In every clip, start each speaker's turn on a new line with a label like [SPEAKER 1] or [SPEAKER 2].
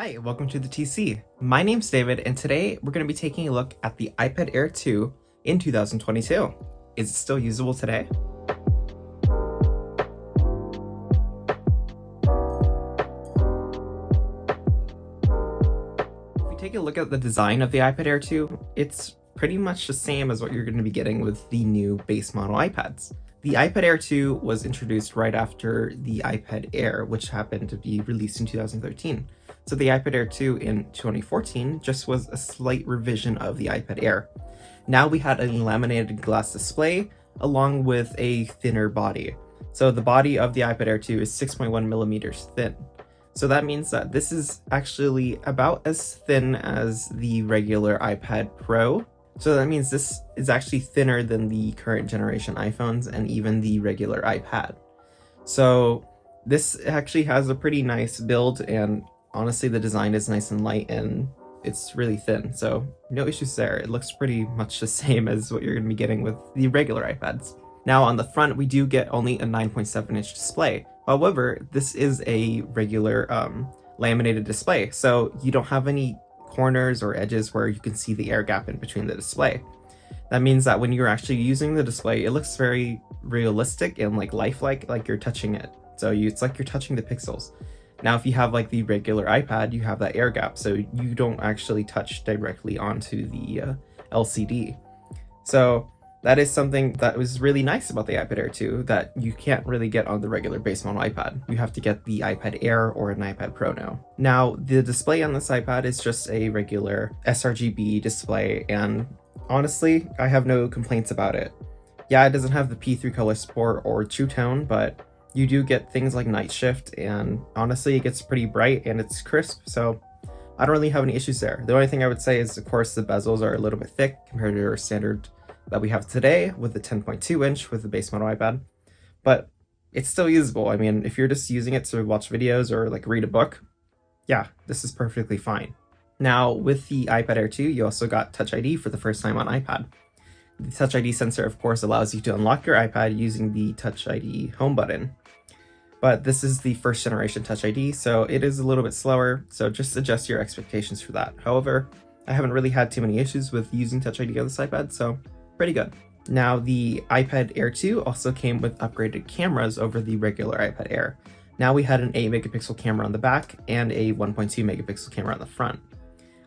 [SPEAKER 1] Hi, welcome to the TC. My name's David, and today we're going to be taking a look at the iPad Air 2 in 2022. Is it still usable today? If we take a look at the design of the iPad Air 2, it's pretty much the same as what you're going to be getting with the new base model iPads. The iPad Air 2 was introduced right after the iPad Air, which happened to be released in 2013. So the iPad Air 2 in 2014 just was a slight revision of the iPad Air. Now we had a laminated glass display along with a thinner body. So the body of the iPad Air 2 is 6.1 millimeters thin. So that means that this is actually about as thin as the regular iPad Pro. So that means this is actually thinner than the current generation iPhones and even the regular iPad. So this actually has a pretty nice build, and honestly the design is nice and light and it's really thin, so no issues there. It looks pretty much the same as what you're going to be getting with the regular iPads. Now on the front we do get only a 9.7-inch display. However, this is a regular laminated display, so you don't have any corners or edges where you can see the air gap in between the display. That means that when you're actually using the display, it looks very realistic and lifelike, like you're touching it. So it's like you're touching the pixels. Now, if you have like the regular iPad, you have that air gap, so you don't actually touch directly onto the LCD. So that is something that was really nice about the iPad Air 2 that you can't really get on the regular base model iPad. You have to get the iPad Air or an iPad Pro now. Now, the display on this iPad is just a regular sRGB display, and honestly, I have no complaints about it. Yeah, it doesn't have the P3 color support or True Tone, but you do get things like night shift, and honestly, it gets pretty bright and it's crisp, so I don't really have any issues there. The only thing I would say is, of course, the bezels are a little bit thick compared to our standard that we have today with the 10.2 inch with the base model iPad, but it's still usable. I mean, if you're just using it to watch videos or like read a book, yeah, this is perfectly fine. Now, with the iPad Air 2, you also got Touch ID for the first time on iPad. The Touch ID sensor, of course, allows you to unlock your iPad using the Touch ID home button. But this is the first generation Touch ID, so it is a little bit slower, so just adjust your expectations for that. However, I haven't really had too many issues with using Touch ID on this iPad, so pretty good. Now, the iPad Air 2 also came with upgraded cameras over the regular iPad Air. Now we had an 8 megapixel camera on the back and a 1.2 megapixel camera on the front.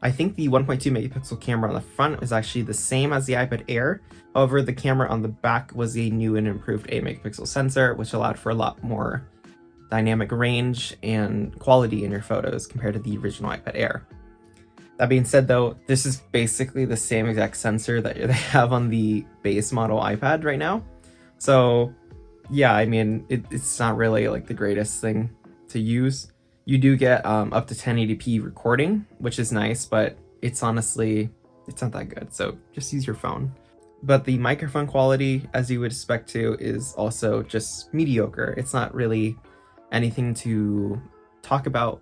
[SPEAKER 1] I think the 1.2 megapixel camera on the front is actually the same as the iPad Air. However, the camera on the back was a new and improved 8 megapixel sensor, which allowed for a lot more dynamic range and quality in your photos compared to the original iPad Air. That being said, though, this is basically the same exact sensor that they have on the base model iPad right now. So yeah, I mean, it's not really like the greatest thing to use. You do get up to 1080p recording, which is nice, but it's honestly, it's not that good. So just use your phone. But the microphone quality, as you would expect to, is also just mediocre. It's not really anything to talk about.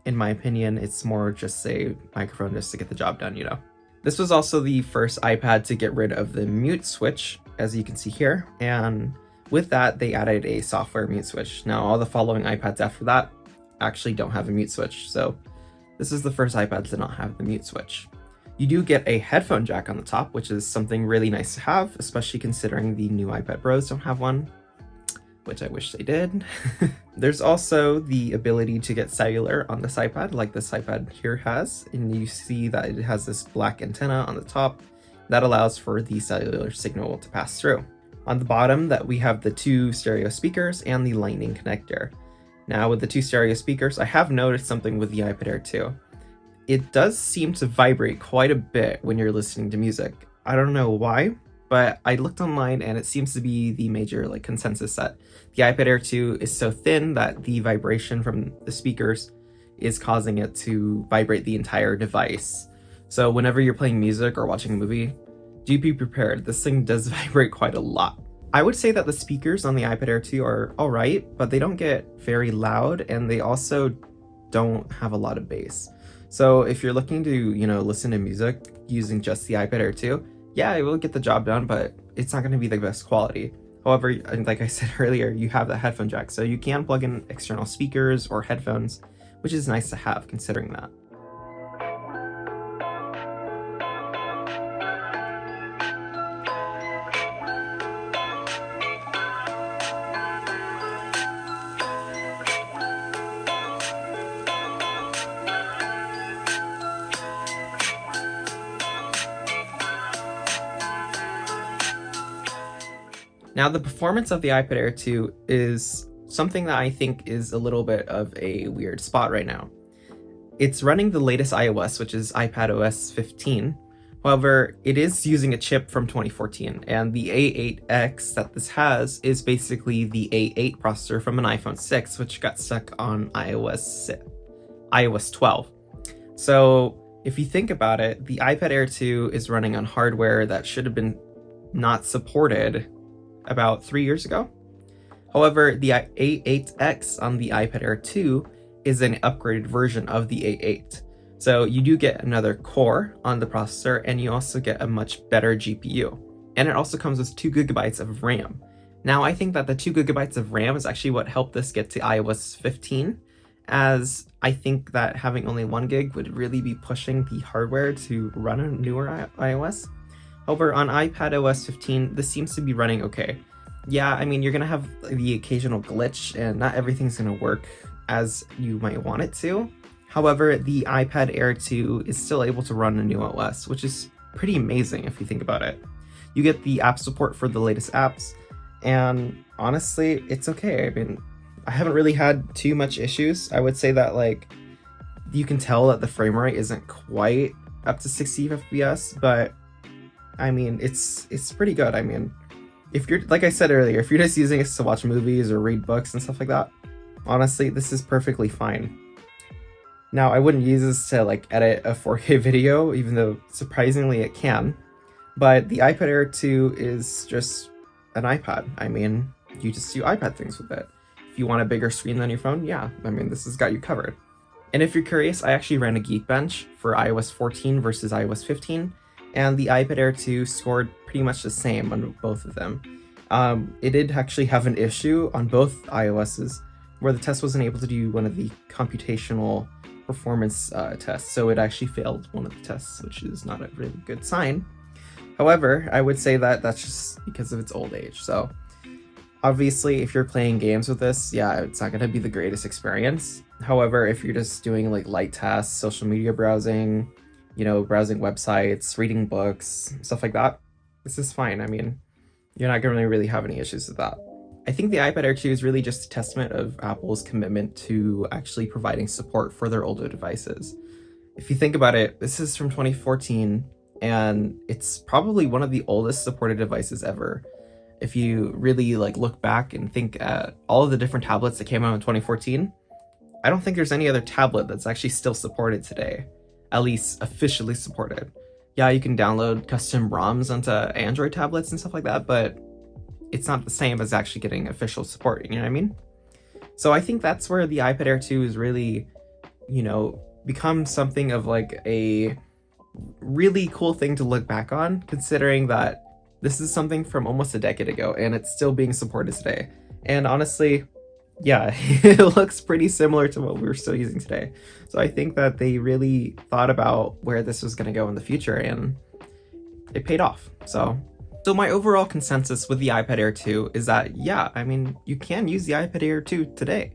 [SPEAKER 1] In my opinion, it's more just a microphone just to get the job done, you know. This was also the first iPad to get rid of the mute switch, as you can see here, and with that they added a software mute switch. Now all the following iPads after that actually don't have a mute switch, so this is the first iPad to not have the mute switch. You do get a headphone jack on the top, which is something really nice to have, especially considering the new iPad Pros don't have one, which I wish they did. There's also the ability to get cellular on this iPad, like this iPad here has, and you see that it has this black antenna on the top that allows for the cellular signal to pass through. On the bottom, that we have the 2 stereo speakers and the lightning connector. Now with the 2 stereo speakers, I have noticed something with the iPad Air 2. It does seem to vibrate quite a bit when you're listening to music. I don't know why, but I looked online and it seems to be the major consensus that the iPad Air 2 is so thin that the vibration from the speakers is causing it to vibrate the entire device. So whenever you're playing music or watching a movie, do be prepared. This thing does vibrate quite a lot. I would say that the speakers on the iPad Air 2 are alright, but they don't get very loud and they also don't have a lot of bass. So if you're looking to, listen to music using just the iPad Air 2, yeah, it will get the job done, but it's not going to be the best quality. However, like I said earlier, you have that headphone jack, so you can plug in external speakers or headphones which is nice to have considering that. Now, the performance of the iPad Air 2 is something that I think is a little bit of a weird spot right now. It's running the latest iOS, which is iPadOS 15. However, it is using a chip from 2014, and the A8X that this has is basically the A8 processor from an iPhone 6, which got stuck on iOS 12. So if you think about it, the iPad Air 2 is running on hardware that should have been not supported about 3 years ago. However, the A8X on the iPad Air 2 is an upgraded version of the A8. So you do get another core on the processor, and you also get a much better GPU. And it also comes with 2 gigabytes of RAM. Now, I think that the 2 gigabytes of RAM is actually what helped this get to iOS 15, as I think that having only 1 gig would really be pushing the hardware to run a newer iOS. However, on iPadOS 15, this seems to be running okay. Yeah, I mean, you're gonna have the occasional glitch, and not everything's gonna work as you might want it to. However, the iPad Air 2 is still able to run a new OS, which is pretty amazing if you think about it. You get the app support for the latest apps, and honestly, it's okay. I mean, I haven't really had too much issues. I would say that, like, you can tell that the frame rate isn't quite up to 60 FPS, but I mean, it's pretty good. I mean, if you're, like I said earlier, if you're just using this to watch movies or read books and stuff like that, honestly, this is perfectly fine. Now, I wouldn't use this to like edit a 4K video, even though surprisingly it can, but the iPad Air 2 is just an iPad. I mean, you just do iPad things with it. If you want a bigger screen than your phone, yeah, I mean, this has got you covered. And if you're curious, I actually ran a Geekbench for iOS 14 versus iOS 15, and the iPad Air 2 scored pretty much the same on both of them. It did actually have an issue on both iOSs where the test wasn't able to do one of the computational performance tests, so it actually failed one of the tests, which is not a really good sign. However, I would say that that's just because of its old age. So obviously, if you're playing games with this, yeah, it's not going to be the greatest experience. However, if you're just doing like light tasks, social media browsing, you know, browsing websites, reading books, stuff like that, this is fine. I mean, you're not going to really have any issues with that. I think the iPad Air 2 is really just a testament of Apple's commitment to actually providing support for their older devices. If you think about it, this is from 2014, and it's probably one of the oldest supported devices ever. If you really like look back and think at all of the different tablets that came out in 2014, I don't think there's any other tablet that's actually still supported today, at least officially supported. Yeah, you can download custom ROMs onto Android tablets and stuff like that, but it's not the same as actually getting official support, you know what I mean? So I think that's where the iPad Air 2 is really, you know, become something of like a really cool thing to look back on, considering that this is something from almost a decade ago and it's still being supported today. And honestly, yeah, it looks pretty similar to what we're still using today. So I think that they really thought about where this was going to go in the future, and it paid off. So my overall consensus with the iPad Air 2 is that, yeah, I mean, you can use the iPad Air 2 today.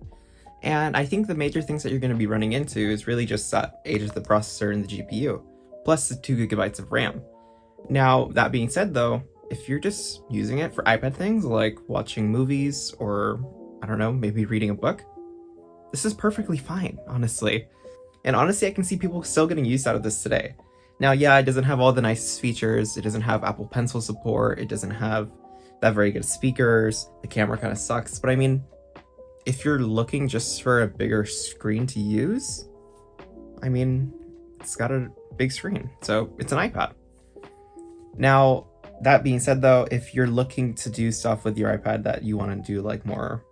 [SPEAKER 1] And I think the major things that you're going to be running into is really just that age of the processor and the GPU, plus the 2 gigabytes of RAM. Now, that being said, though, if you're just using it for iPad things like watching movies or, I don't know, maybe reading a book, this is perfectly fine, honestly. And honestly, I can see people still getting use out of this today. Now, yeah, it doesn't have all the nicest features. It doesn't have Apple Pencil support. It doesn't have that very good speakers. The camera kind of sucks. But I mean, if you're looking just for a bigger screen to use, I mean, it's got a big screen. So it's an iPad. Now, that being said, though, if you're looking to do stuff with your iPad that you want to do like more,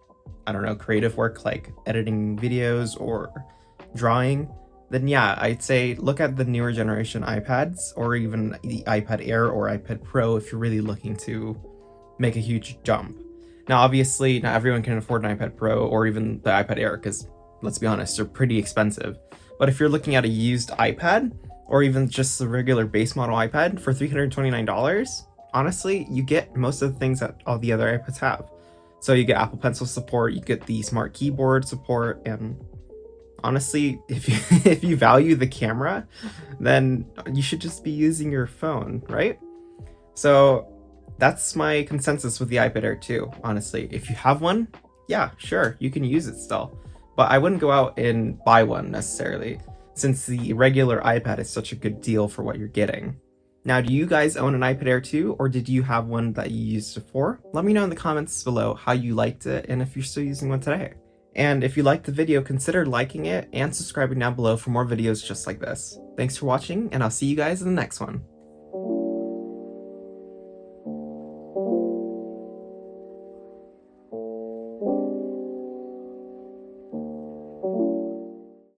[SPEAKER 1] I don't know, creative work like editing videos or drawing, then yeah, I'd say look at the newer generation iPads, or even the iPad Air or iPad Pro if you're really looking to make a huge jump. Now, obviously, not everyone can afford an iPad Pro or even the iPad Air, because let's be honest, are pretty expensive. But if you're looking at a used iPad, or even just the regular base model iPad for $329, honestly, you get most of the things that all the other iPads have. So you get Apple Pencil support, you get the smart keyboard support, and honestly, if you, if you value the camera, then you should just be using your phone, right? So that's my consensus with the iPad Air 2, honestly. If you have one, yeah, sure, you can use it still. But I wouldn't go out and buy one necessarily, since the regular iPad is such a good deal for what you're getting. Now, do you guys own an iPad Air 2, or did you have one that you used before? Let me know in the comments below how you liked it and if you're still using one today. And if you liked the video, consider liking it and subscribing down below for more videos just like this. Thanks for watching, and I'll see you guys in the next one.